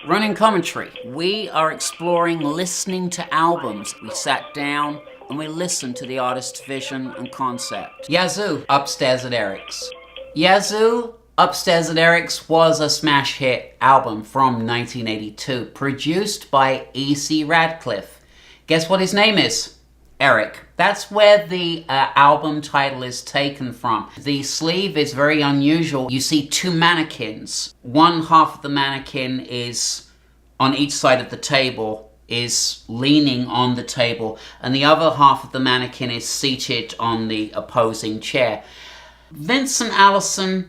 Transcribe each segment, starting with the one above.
Running commentary. We are exploring listening to albums. We sat down and we listened to the artist's vision and concept. Yazoo, Upstairs at Eric's. Yazoo, Upstairs at Eric's was a smash hit album from 1982, produced by E.C. Radcliffe. Guess what his name is? Eric. That's where the album title is taken from. The sleeve is very unusual. You see two mannequins. One half of the mannequin is on each side of the table, is leaning on the table, and the other half of the mannequin is seated on the opposing chair. Vince and Alison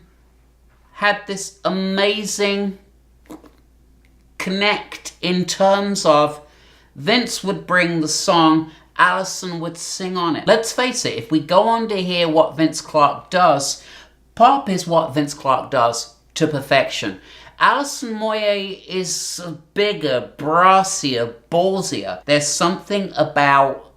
had this amazing connect in terms of Vince would bring the song, Alison would sing on it. Let's face it, if we go on to hear what Vince Clarke does, pop is what Vince Clarke does to perfection. Alison Moyet is bigger, brassier, ballsier. There's something about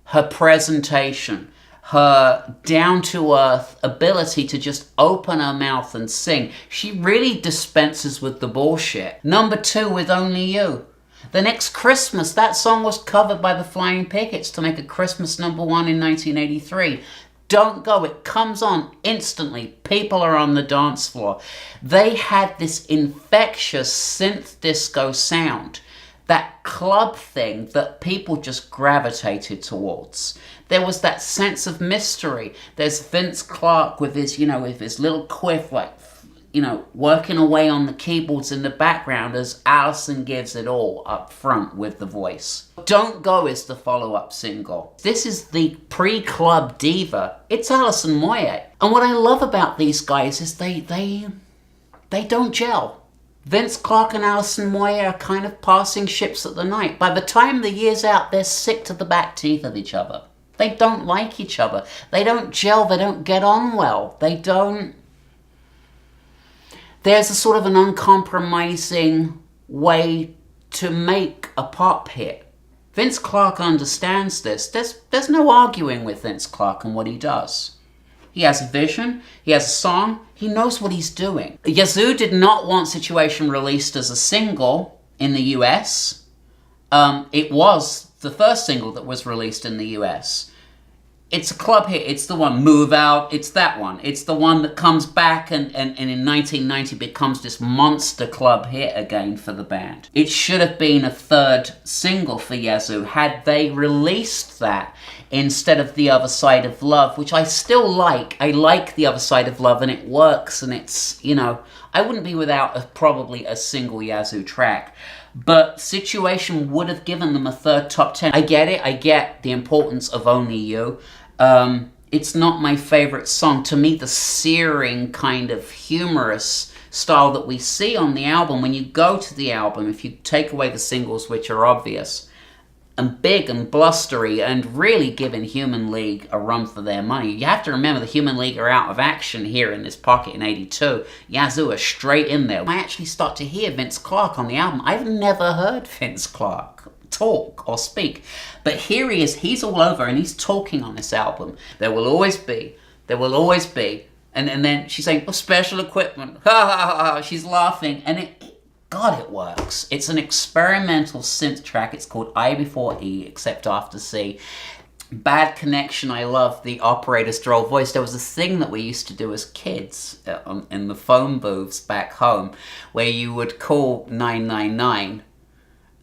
her presentation, her down-to-earth ability to just open her mouth and sing. She really dispenses with the bullshit. Number 2 with Only You. The next Christmas, that song was covered by the Flying Pickets to make a Christmas #1 in 1983. Don't go, it comes on instantly. People are on the dance floor. They had this infectious synth disco sound, that club thing that people just gravitated towards. There was that sense of mystery. There's Vince Clarke with his, with his little quiff, working away on the keyboards in the background as Alison gives it all up front with the voice. Don't Go is the follow-up single. This is the pre-club diva. It's Alison Moyet. And what I love about these guys is they don't gel. Vince Clarke and Alison Moyet are kind of passing ships at the night. By the time the year's out, they're sick to the back teeth of each other. They don't like each other. They don't gel. They don't get on well. There's a sort of an uncompromising way to make a pop hit. Vince Clarke understands this. There's no arguing with Vince Clarke and what he does. He has a vision, he has a song, he knows what he's doing. Yazoo did not want Situation released as a single in the US. It was the first single that was released in the US. It's a club hit. It's the one, Move Out. It's that one. It's the one that comes back and in 1990 becomes this monster club hit again for the band. It should have been a third single for Yazoo had they released that instead of The Other Side of Love, which I still like. I like The Other Side of Love and it works and it's, I wouldn't be without probably a single Yazoo track. But Situation would have given them a third top 10. I get it. I get the importance of Only You. It's not my favorite song. To me, the searing kind of humorous style that we see on the album, when you go to the album, if you take away the singles which are obvious, and big and blustery and really giving Human League a run for their money. You have to remember the Human League are out of action here in this pocket in 82. Yazoo are straight in there. I actually start to hear Vince Clarke on the album. I've never heard Vince Clarke talk or speak. But here he is. He's all over and he's talking on this album. There will always be. And then she's saying, special equipment. Ha ha ha. She's laughing. And God, it works. It's an experimental synth track. It's called I Before E, Except After C. Bad Connection, I love the operator's droll voice. There was a thing that we used to do as kids in the phone booths back home where you would call 999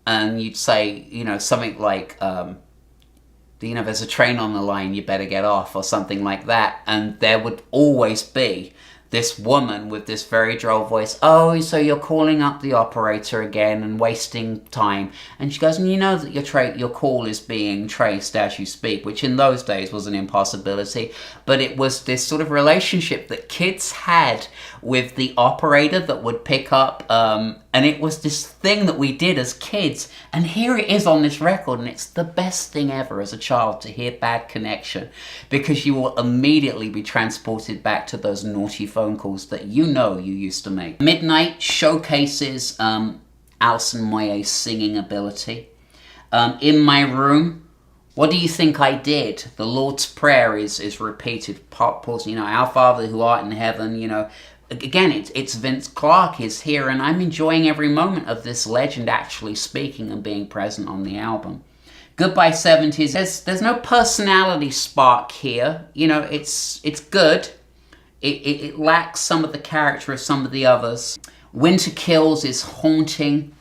and you'd say, something like, there's a train on the line, you better get off, or something like that. And there would always be this woman with this very droll voice, oh, so you're calling up the operator again and wasting time. And she goes, and you know that your call is being traced as you speak, which in those days was an impossibility. But it was this sort of relationship that kids had with the operator that would pick up, and it was this thing that we did as kids. And here it is on this record, and it's the best thing ever as a child to hear Bad Connection, because you will immediately be transported back to those naughty phone calls that you used to make. Midnight showcases Alison Moyet's singing ability. In My Room, what do you think I did? The Lord's Prayer is repeated. Paul's, Our Father who art in heaven, again, it's Vince Clarke is here, and I'm enjoying every moment of this legend actually speaking and being present on the album. Goodbye 70s, there's no personality spark here. You know, it's good. It lacks some of the character of some of the others. Winter Kills is haunting,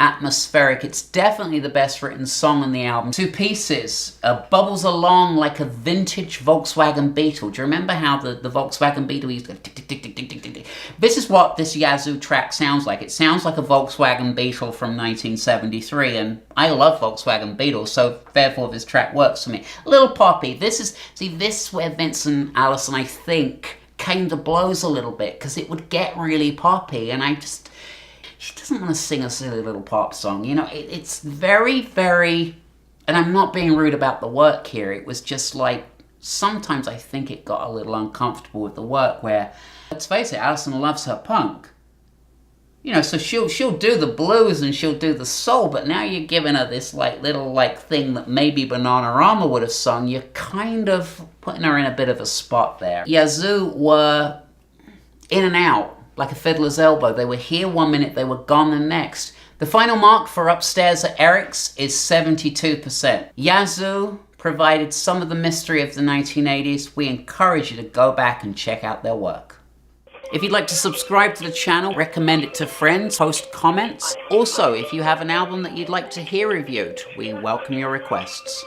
atmospheric. It's definitely the best written song on the album. Two Pieces bubbles along like a vintage Volkswagen Beetle. Do you remember how the Volkswagen Beetle used to go tick, tick, tick, tick, tick, tick, tick, tick? This is what this Yazoo track sounds like. It sounds like a Volkswagen Beetle from 1973, and I love Volkswagen Beetles, so therefore this track works for me. A little poppy. This is where Vince and Alison, I think, came to blows a little bit, because it would get really poppy, and she doesn't want to sing a silly little pop song. You know, it's very, very, and I'm not being rude about the work here, it was just like, sometimes I think it got a little uncomfortable with the work, where, let's face it, Alison loves her punk. You know, so she'll do the blues and she'll do the soul, but now you're giving her this little thing that maybe Bananarama would have sung. You're kind of putting her in a bit of a spot there. Yazoo were in and out, like a fiddler's elbow. They were here one minute, they were gone the next. The final mark for Upstairs at Eric's is 72%. Yazoo provided some of the mystery of the 1980s. We encourage you to go back and check out their work. If you'd like to subscribe to the channel, recommend it to friends, post comments. Also, if you have an album that you'd like to hear reviewed, we welcome your requests.